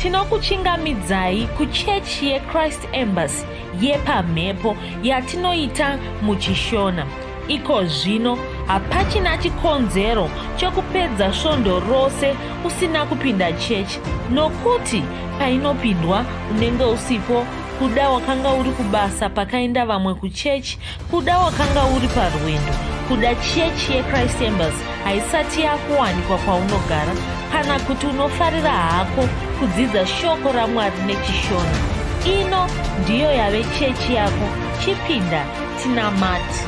tinokuchingamidzai kuchechi yeChrist Embassy yepamhepo yatinoita muchishona. Iko zvino hapachina chikonzero chokupedza svondo rose usina kupinda chechi, nokuti painopindwa unenge usipo, kuda wakanga uri kubasa pakaenda vamwe kuchechi, kuda wakanga uri parwendo, kuda chechi yeChrist Embassy haisati yakuwanikwa kwaunogara, kana kuti unofarira hako kudzidza shoko raMwari nechishona. Ino ndiyo yave chechi yako. Chipinda tinamati.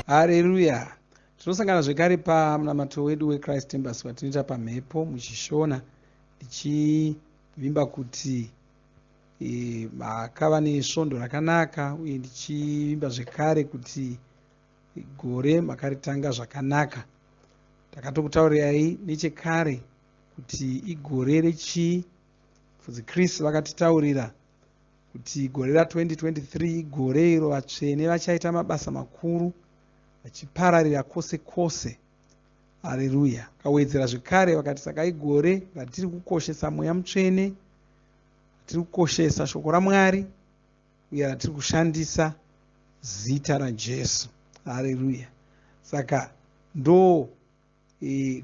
Haleluya. Tinosangana zvekare pamunamato wedu weChrist Embassy watinoita pamhepo muchishona, ndichivimba kuti makava nesvondo rakanaka, uye ndichivimba zvekare kuti gore makaritanga zvakanaka. Takatokutaurirai nechekare kuti igore rechii. Fudzi vakatitaurira kuti gore ra2023 igore iro vatsvene vachaita mabasa makuru vachipararira kwose kwose. Haleluya. Kawedzera zvekare vakati saka igore ratiri kukoshesa mweya mutsvene, ratiri kukoshesa shoko raMwari, uye ratiri kushandisa zita raJesu. Haleluya. Saka ndo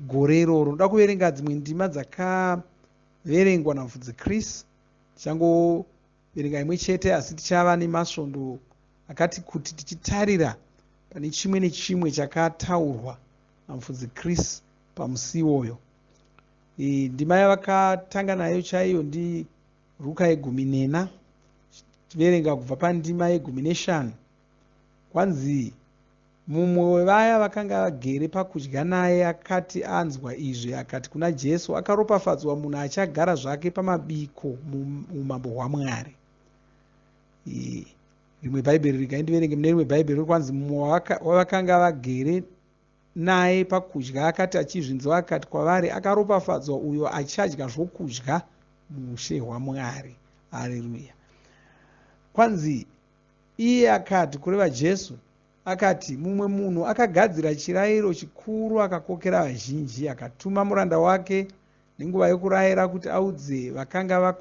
gore iroro. Ndoda kuverenga dzimwe ndima dzakaverengwa namufudzi Chris. Tichangoverenga imwe chete, asi tichava nemasvondo akati kuti tichitarira pane chimwe nechimwe chakataurwa namufudzi Chris pamusi iwoyo. Ndima yavakatanga nayo chaiyo ndi Luka 14. Tiverenga kubva pandima 15. Kwanzi mumwe wevaya vakanga vagere pakudya naye akati anzwa izvi, akati kuna Jesu, akaropafadzwa munhu achagara zvake pamabiko muumambo hwaMwari. Rimwe bhaibheri rikaindiverenge mune rimwe bhaibheri kwanzi mumwe wavakanga vagere naye pakudya akati achizvinzwa, akati kwavari, akaropafadzwa uyo achadya zvokudya muushe hwaMwari. Haleluya. Kwanzi iye akati kureva Jesu, akati mumwe munhu akagadzira chirayiro chikuru akakokera vazhinji, akatuma muranda wake nenguva yokurayira kuti audze vakanga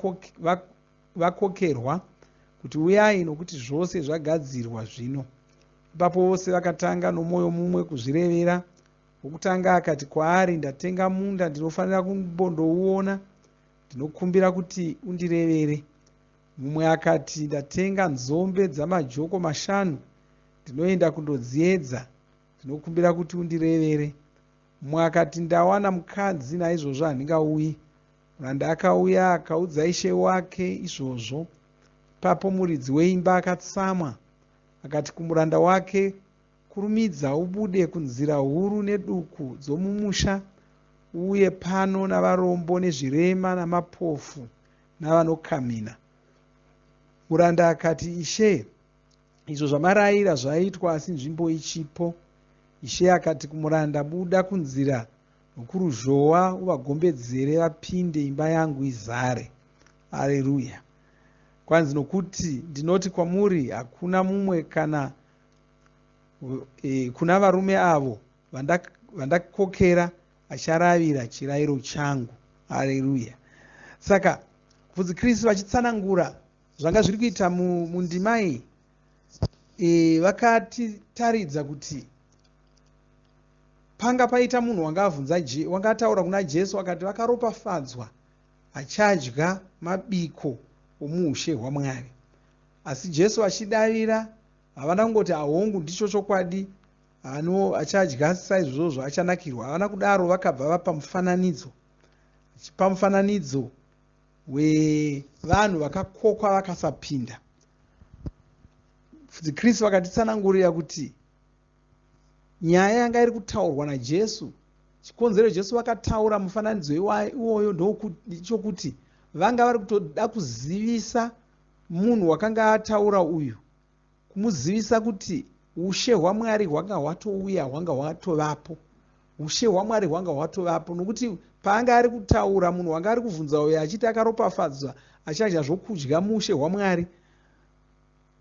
vakokerwa kuti uyai, nokuti zvose zvagadzirwa zvino. Ipapo vose vakatanga nomwoyo mumwe kuzvirevera. Wokutanga akati kwaari, ndatenga munda, ndinofanira kumbondouona, ndinokumbira kuti undirevere. Mumwe akati, ndatenga nzombe dzamajoko 5, ndinoenda kundodziedza, ndinokumbira kuti undirevere. Mumwe akati, ndawana mukadzi, naizvozvo handingauyi. Muranda akauya akaudza ishe wake izvozvo. Ipapo muridzi weimba akatsamwa, akati kumuranda wake, kurumidza ubude kunzira huru neduku dzomumusha, uye pano navarombo nezvirema namapofu navanokamina. Muranda akati, Ishe, izvo zvamarayira zvaitwa, asi nzvimbo ichipo. Ishe akati kumuranda, buda kunzira nokuruzhowa uvagombedzere vapinde, imba yangu izare. Haleluya. Kwanzi nokuti ndinoti kwamuri, hakuna mumwe kana kuna varume avo vandakokera acharavira chirayiro changu. Haleluya. Saka mufudzi Kristu vachitsanangura zvanga zviri kuita mundima iyi, vakatitaridza kuti panga paita munhu wanga ataura kuna Jesu akati vakaropafadzwa achadya mabiko omuushe hwaMwari. Asi Jesu achidavira, havana kungoti ahongu ndicho chokwadi, achadya saizvozvo achanakirwa. Havana kudaro, vakabva vapa mufananidzo, chipa mufananidzo wevanhu vakakokwa vakasapinda. Fudzi Kristu vakatitsanangurira kuti nyaya yanga iri kutaurwa naJesu, chikonzero Jesu vakataura mufananidzo iwoyo ndochokuti vanga vari kutoda kuzivisa munhu wakanga ataura uyu, kumuzivisa kuti ushe hwaMwari hwanga hwatouya, hwanga hwatovapo. Ushe hwaMwari hwanga hwatovapo, nokuti paanga ari kutaura, munhu wanga ari kubvunza uyo achiti akaropafadzwa achadya zvokudya muushe hwaMwari,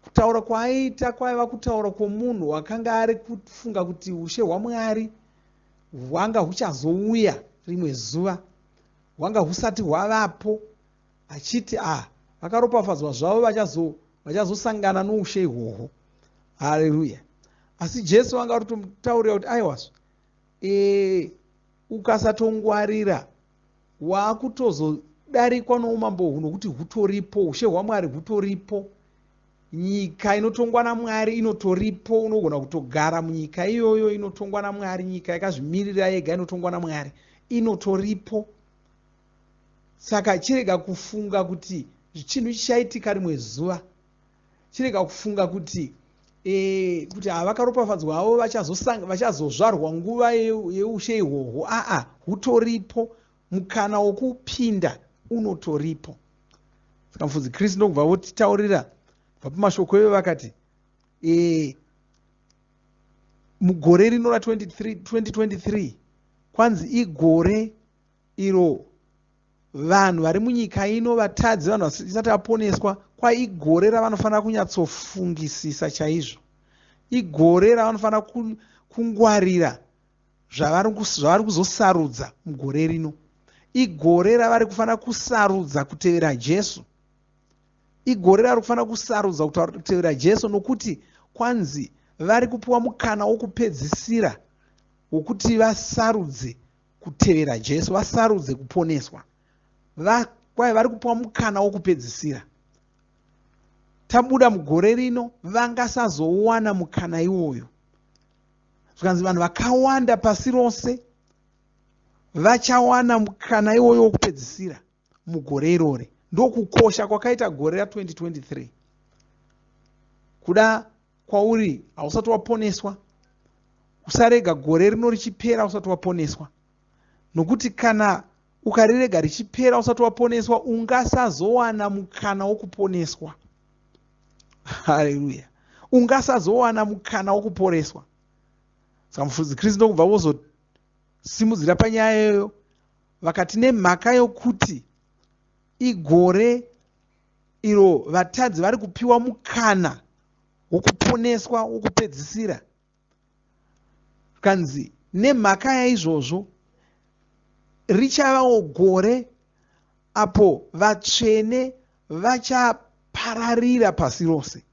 kutaura kwaaita kwaiva kutaura kwomunhu wakanga ari kufunga kuti ushe hwaMwari hwanga huchazouya rimwe zuva. hwanga husati hwavapo, achiti vakaropafadzwa zvavo vachazosangana noushe ihwohwo. Haleluya. Asi Jesu vanga vatomutaurira kuti aiwazvo, ukasatongwarira waakutozodarikwa noumambo hwu, nokuti hutoripo, ushe hwaMwari hutoripo, nyika inotongwa naMwari inotoripo, unogona kutogara munyika iyoyo inotongwa naMwari, nyika yakazvimirira yega inotongwa naMwari inotoripo. Saka chirega kufunga kuti chinhu chichaitika rimwe zuva, chirega kufunga kuti vakaropafadzwa havo vachazozvarwa nguva yeushe ihwohwo. Hutoripo, mukana wokupinda unotoripo. Saka mufudzi Kristu ndokubva votitaurira pamashoko ivo vakati mugore rino ra2023 kwanzi igore iro vanhu vari munyika ino, vatadzi, vanhu vasati vaponeswa, kwaigore ravanofanira kunyatsofungisisa chaizvo. Igore ravanofanira kungwarira zvavari kuzosarudza mugore rino. Igore ravari kufanira kusarudza kutevera Jesu. Igore ravari kufanira kusarudza kutevera Jesu, nokuti kwanzi vari kupiwa mukana wokupedzisira wokuti vasarudze kutevera Jesu, vasarudze kuponeswa. Vari kupiwa mukana wokupedzisira. Tabuda mugore rino, vangasazowana mukana iwoyo. Zvikanzi vanhu vakawanda pasi rose vachawana mukana iwoyo wokupedzisira mugore irore. Ndokukosha kwakaita gore ra2023. Kuda kwauri hausati waponeswa, usarega gore rino richipera usati waponeswa, nokuti kana ukarirega richipera usati waponeswa, ungasazowana mukana wokuponeswa. Haleluya. Ungasazowana mukana wokuporeswa. Saka mufudzi Kristu ndokubva vozosimudzira panyaya iyoyo vakati nemhaka yokuti igore iro vatadzi vari kupiwa mukana wokuponeswa wokupedzisira, kanzi nemhaka yaizvozvo richavawo gore apo vatsvene vachapararira pasi rose,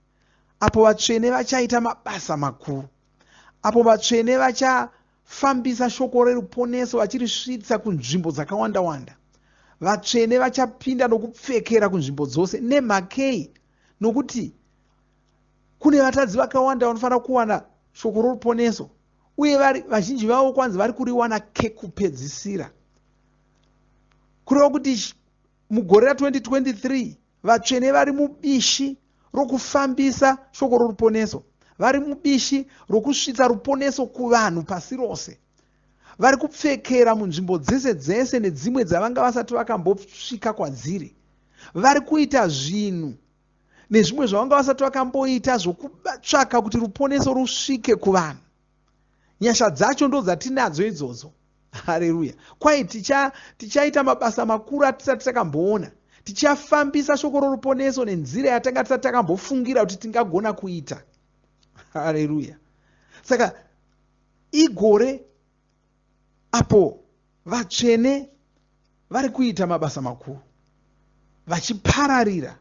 apo vatsvene vachaita mabasa makuru, apo vatsvene vachafambisa shoko reruponeso vachirisvitsa kunzvimbo dzakawanda-wanda. Vatsvene vachapinda nokupfekera kunzvimbo dzose. Nemhakei? Nokuti kune vatadzi vakawanda vanofanira kuwana shoko roruponeso, uye vazhinji vavo kwanzi vari kuriwana kekupedzisira. Kureva kuti mugore ra2023 vatsvene vari mubishi rokufambisa shoko roruponeso, vari mubishi rokusvitsa ruponeso kuvanhu pasi rose, vari kupfekera munzvimbo dzese dzese nedzimwe dzavanga vasati vakambosvika kwadziri, vari kuita zvinhu nezvimwe zvavanga vasati vakamboita zvokutsvaka kuti ruponeso rusvike kuvanhu. Nyasha dzacho ndo dzatinadzo idzodzo. Haleluya. Kwai tichaita mabasa makuru atisati takamboona, tichafambisa shoko roruponeso nenzira yatanga tisati takambofungira kuti tingagona kuita. Haleluya. Saka igore apo vatsvene vari kuita mabasa makuru, vachipararira,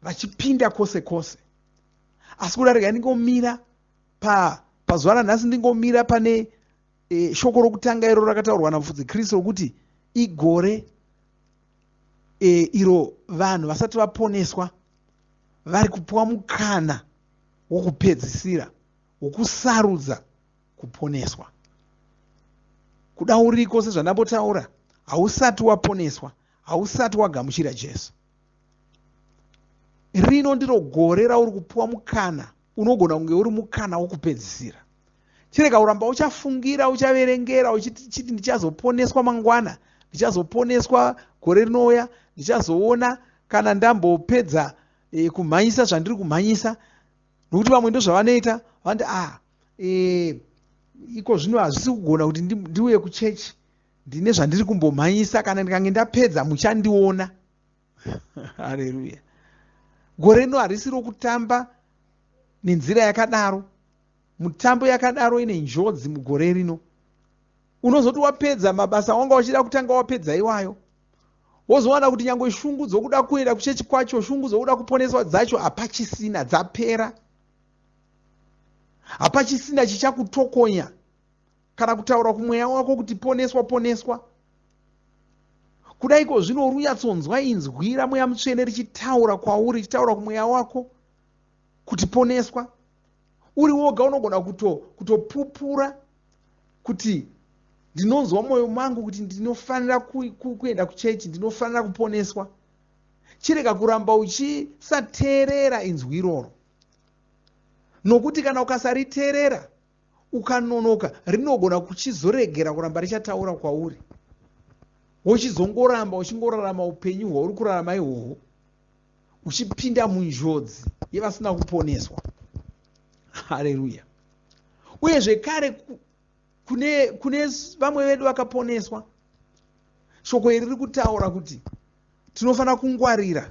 vachipinda kwose kwose. Asi kudarika ndingomira pazuva ranhasi, ndingomira pane shoko rokutanga iro rakataurwa namufudzi Kristu rokuti igore iro vanhu vasati vaponeswa vari kupiwa mukana wokupedzisira, wokusarudza kuponeswa. Kuda uriko sezvandambotaura, hausati waponeswa, hausati wagamuchira Jesu. Rino ndiro gore rauri kupiwa mukana, unogona kunge uri mukana wokupedzisira. Chirega uramba uchafungira, uchaverengera uchiti ndichazoponeswa mangwana, ndichazoponeswa gore rinouya, ndichazoona kana ndambopedza kumhanyisa zvandiri kumhanyisa. Nokuti vamwe ndo zvavanoita, vanoti iko zvino hazvisi kugona kuti ndiuye kuchechi, ndine zvandiri kumbomhanyisa, kana ndikange ndapedza muchandiona. Haleluya. Gore rino harisi rokutamba nenzira yakadaro. Mutambo yakadaro ine njodzi mugore rino. Unozoti wapedza mabasa wanga uchida kutanga wapedza iwayo, wozowana kuti nyange shungu dzokuda kuenda kuchechi kwacho, shungu dzokuda kuponeswa dzacho hapachisina, dzapera. Hapachisina chichakutokonya kana kutaura kumweya wako kuti poneswa poneswa. Kudaiko zvino runyatsonzwa inzwi raMweya Mutsvene richitaura kwauri, richitaura kumweya wako kuti poneswa. Uri woga unogona kutopupura kuti ndinonzwa mwoyo mangu kuti ndinofanira kuenda kuchechi, ndinofanira kuponeswa. Chirega kuramba uchisateerera inzwi iroro, nokuti kana ukasariteerera ukanonoka, rinogona kuchizoregera kuramba richataura kwauri, wochizongoramba uchingorarama upenyu hwauri kurarama ihwohwo, uchipinda munjodzi yevasina kuponeswa. Haleluya. Uye zvekare kune vamwe vedu vakaponeswa, shoko iri riri kutaura kuti tinofanira kungwarira.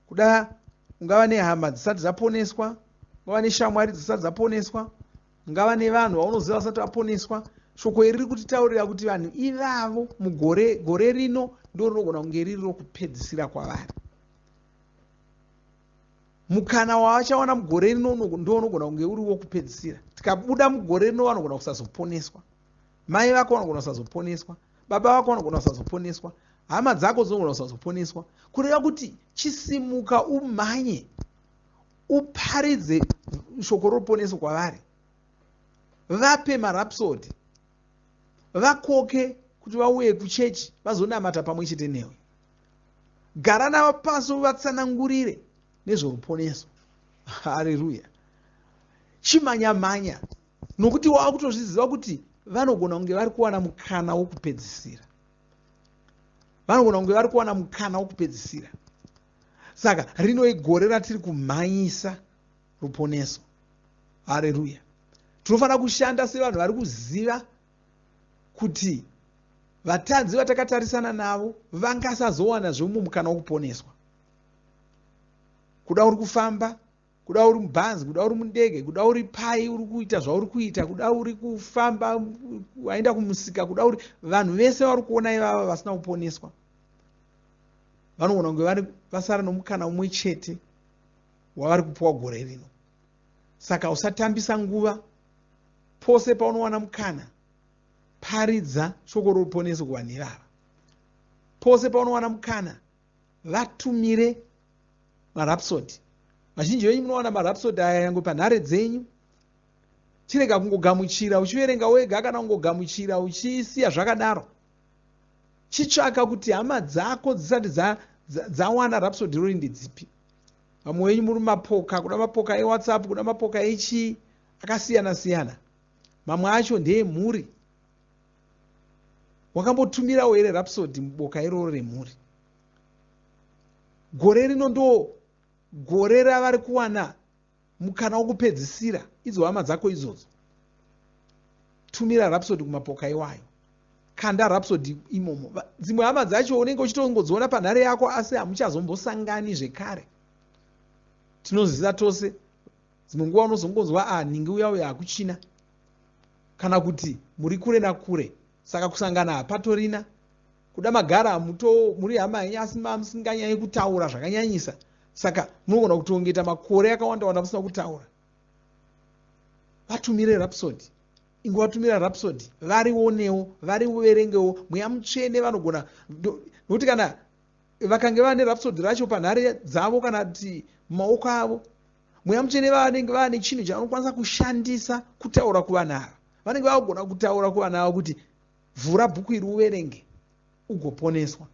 Kuda ungava nehama dzisati dzaponeswa, ungava neshamwari dzisati dzaponeswa, ungava nevanhu vaunoziva vasati vaponeswa. Shoko iri riri kutitaurira kuti vanhu ivavo gore rino ndo rinogona kunge riri rokupedzisira kwavari. Mukana wavachawana mugore rino ndo unogona kunge uri wokupedzisira. Tikabuda mugore rino vanogona kusazoponeswa. Mai vako vanogona kusazoponeswa, baba vako vanogona kusazoponeswa, hama dzako dzinogona kusazoponeswa. Kureva kuti chisimuka umhanye, uparidze shoko roponeso kwavari, vape marapsodi, vakoke kuti vauye kuchechi vazonamata pamwe chete newe. Gara navo pasi uvatsanangurire nezvoruponeso. Haleluya. Chimanya-manya, nokuti wava kutozviziva kuti vanogona kunge vari kuwana mukana wokupedzisira. Vanogona kunge vari kuwana mukana wokupedzisira. Saka rino igore ratiri kumhanyisa ruponeso. Haleluya. Tinofanira kushanda sevanhu vari kuziva kuti vatadzi vatakatarisana navo vangasazowana zvomwe mukana wokuponeswa. Kuda uri kufamba, kuda uri mubhazi, kuda uri mundege, kuda uri pai uri kuita zvauri kuita, kuda uri kufamba waenda kumusika, kuda uri, vanhu vese vari kuona ivava vasina kuponeswa vanogona kunge vasara nomukana umwe chete wavari kupuwa gore rino. Saka usatambisa nguva. Pose paunowana mukana, paridza shoko roruponeso kuvanhu ivava. Pose paunowana mukana, vatumire marapsodi. Mazhinji venyu munowana marapsodi aya yange panhare dzenyu. Chirega kungogamuchira uchiverenga wega kana kungogamuchira uchisiya zvakadaro. Chitsvaka kuti hama dzako dzisati dzawana rapsodi rori ndedzipi. Vamwe venyu muri mapoka, kuna mapoka eWhatsApp, kuna mapoka echi akasiyana-siyana. Mamwe acho ndeemhuri. Wakambotumirawo here rapsodi muboka iroro remhuri. Gore rino ndo gore ravari kuwana mukana wokupedzisira. Idzo hama dzako idzodzo. Tumira rapsodi kumapoka iwayo. Kanda rapsodi imomo. Dzimwe hama dzacho unenge uchitongodziona panhare yako asi hamuchazombosangani zvekare. Tinoziva tose. Dzimwe nguva unozongonzwa ningi uya hakuchina. Kana kuti muri kure nakure. Saka kusangana hapatorina. Kuda magara muri hama yenyu asi musinganyanyi kutaura zvakanyanyisa. Saka munogona kutongeta makore akawanda-wanda musina kutaura. Vatumire rapsodi. Ingovatumira rapsodi. Varionewo, variverengewo. Mweya Mutsvene vanogona. Nokuti kana vakange vane rapsodi racho panhare dzavo kana kuti mumaoko avo, Mweya Mutsvene vanenge vane chinhu chavanokwanisa kushandisa kutaura kuvanhu ava. Vanenge vagona kutaura kuvanhu ava kuti vhura bhuku iri uverenge ugoponeswa.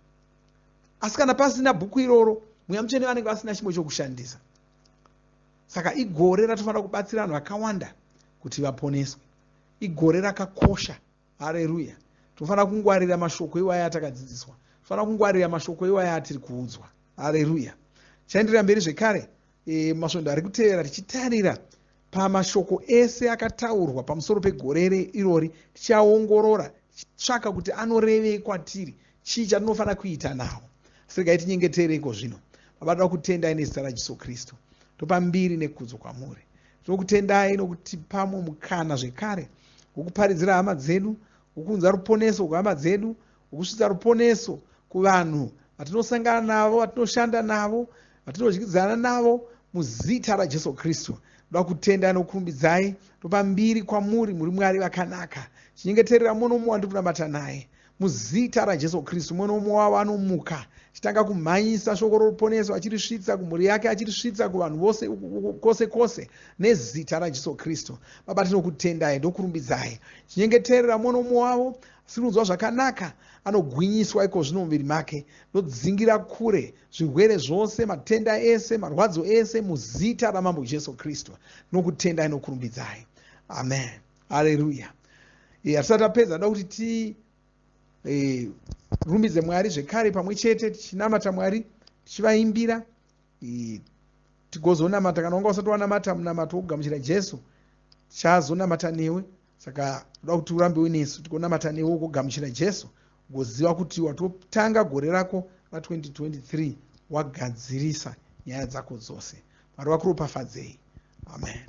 Asi kana pasina bhuku iroro, Mweya Mutsvene vanenge vasina chimwe chokushandisa. Saka igore ratofanira kubatsira vanhu vakawanda kuti vaponeswe. Igore rakakosha. Haleluya. Tofanira kungwarira mashoko iwaya atakadzidziswa. Tofanira kungwarira mashoko iwaya atiri kuudzwa. Haleluya. Chaenderera mberi zvekare masvondo ari kutevera tichitarira pamashoko ese akataurwa pamusoro pegore irori, tichaongorora tichitsvaka kuti anorevei kwatiri, chii chatinofanira kuita nawo. Seregai tinyengetereko zvino. Baba, toda kutendai nezita raJesu Kristu. Topa mbiri nekudzo kwamuri. Tokutendai nokuti pamwe mukana zvekare wokuparidzira hama dzedu, wokunza ruponeso kuhama dzedu, wokusvitsa ruponeso kuvanhu vatinosangana navo, vatinoshanda navo, vatinodyidzana navo, muzita raJesu Kristu. Ndoda kutenda nokurumbidzai, topa mbiri kwamuri, muri Mwari vakanaka. Chinyengeterera mumwe nomumwe wandiri kunamata naye muzita raJesu Kristu. Mumwe nomumwe wavo anomuka chitanga kumhanyisa shoko roruponeso, achirisvitsa kumhuri yake, achirisvitsa kuvanhu vose kwose kwose nezita raJesu Kristu. Baba, tinokutendai ndokurumbidzai. Chinyengeterera mumwe nomumwe wavo asiri kunzwa zvakanaka, anogwinyiswa iko zvino muviri make. Nodzingira kure zvirwere zvose, matenda ese, marwadzo ese muzita ramambo Jesu Kristu. Nokutendai nokurumbidzai. Amen. Haleluya. Hatisati tapedza, ndoda kuti rumbidze Mwari zvekare pamwe chete, tichinamata Mwari, tichivaimbira, tigozonamata. Kana wanga usati wanamata munamato wokugamuchira Jesu, tichazonamata newe. Saka ndoda kuti urambe uinesu, tigonamata newe wokugamuchira Jesu, ugoziva kuti watotanga gore rako ra2023 wagadzirisa nyaya dzako dzose. Mwari vakuropafadzei. Amen.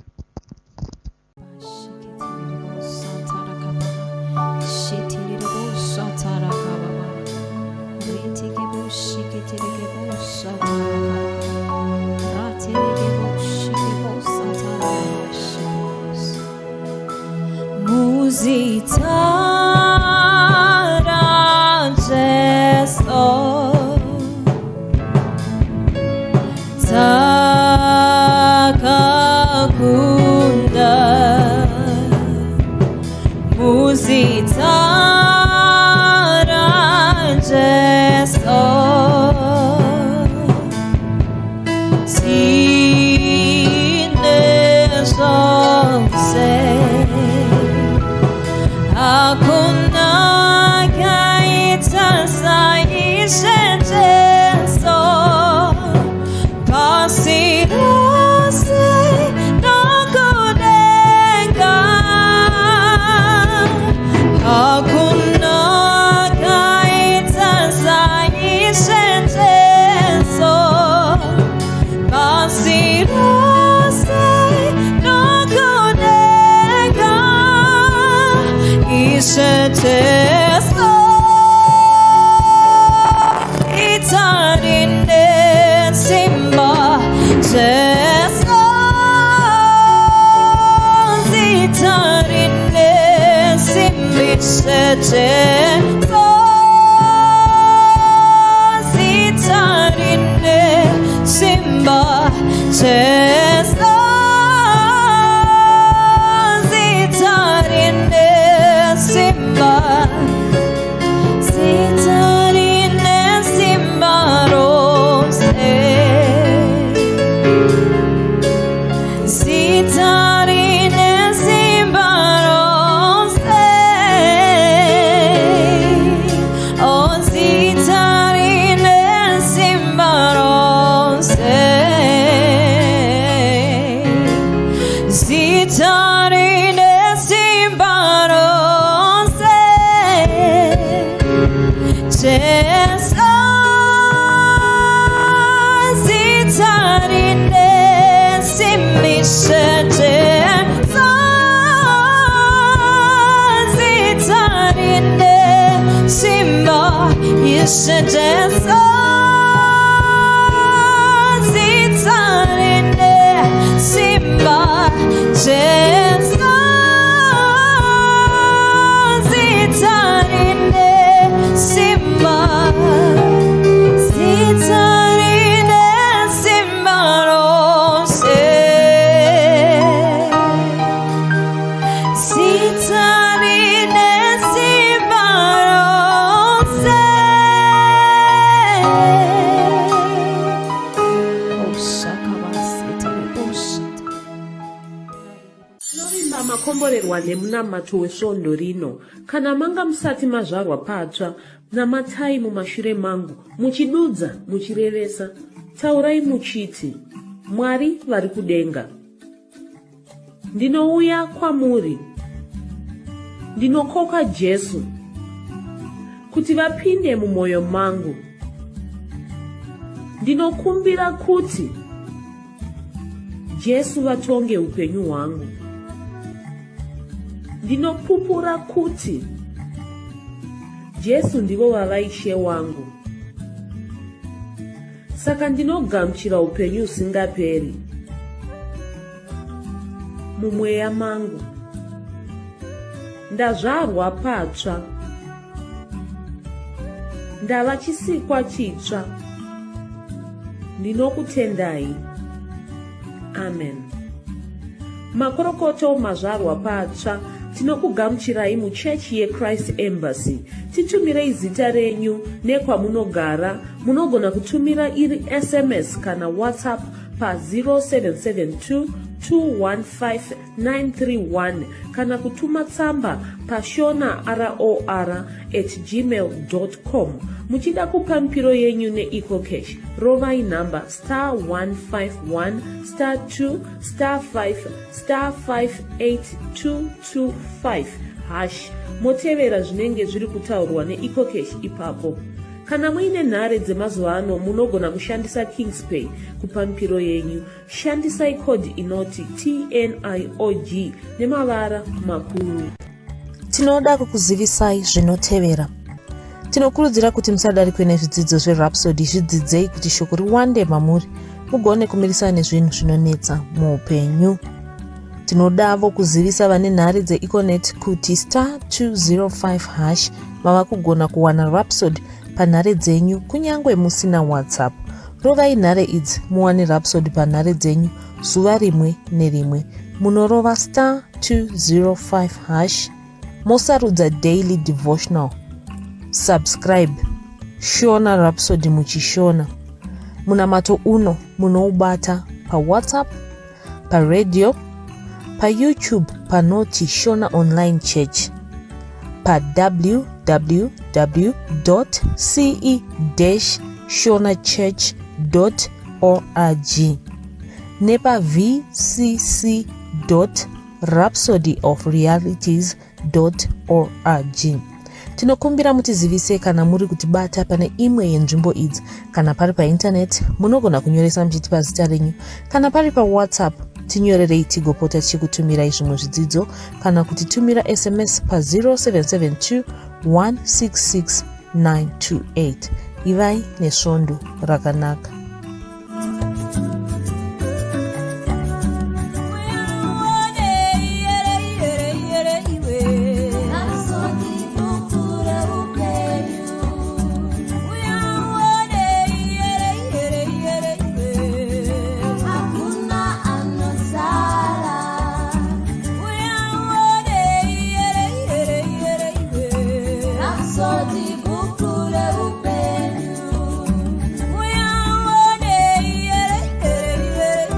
Makomborerwa nemunamato wesvondo rino. Kana manga musati mazvarwa patsva, namatai mumashure mangu, muchidudza, muchirevesa. Taurai muchiti, Mwari vari kudenga, ndinouya kwamuri, ndinokoka Jesu kuti vapinde mumwoyo mangu. Ndinokumbira kuti Jesu vatonge upenyu hwangu. Ndinopupura kuti Jesu ndivo vavaishe wangu. saka ndinogamuchira upenyu usingaperi. Mumweya mangu ndazvarwa patsva, ndava chisikwa chitsva. Ndinokutendai. Amen. Makorokoto mazvarwa patsva, tinokugamuchirai muchechi yeChrist Embassy. Titumirei zita renyu nekwamunogara. Munogona kutumira iri SMS kana WhatsApp pa 0772 215 kana kutuma tsamba pa shona@gmail.com. Muchida kupa mpiro yenyu neEcocash, rovai namba *151*2*5*58225 motevera zvinenge zviri kutaurwa neEcocash ipapo. Kana muine nhare dzemazuva ano munogona kushandisa KingsPay kupa mpiro yenyu. Shandisai kodhi inoti TNIOG nemavara makuru. Tinoda kukuzivisai zvinotevera. Tinokurudzira kuti musadarikwe nezvidzidzo zveRhapsody. Zvidzidzei kuti shoko riwande mamuri mugone kumirisana nezvinhu zvinonetsa muupenyu. Tinodavo kuzivisa vane nhare dzeEconet kuti *205# mava kugona kuwana Rhapsody panhare dzenyu kunyangwe musina WhatsApp. Rovai nhare idzi muwane Rhapsody panhare dzenyu zuva rimwe nerimwe. Munorova *205# mosarudza daily devotional. Subscribe Shona Rhapsody muchishona. Munamato uno munoubata pa WhatsApp, pa radio, pa YouTube panoti Shona Online Church, pa www.ce-shonachurch.org nepa vcc.rhapsodyofrealities.org. Tinokumbira mutizivise kana muri kutibata pane imwe yenzvimbo idzi. Kana pari painternet munogona kunyoresa muchitipa zita renyu. Kana pari pa WhatsApp tinyorerei tigopota tichikutumirai zvimwe zvidzidzo, kana kutitumira SMS pa 0772 166 928. Ivai nesvondo rakanaka.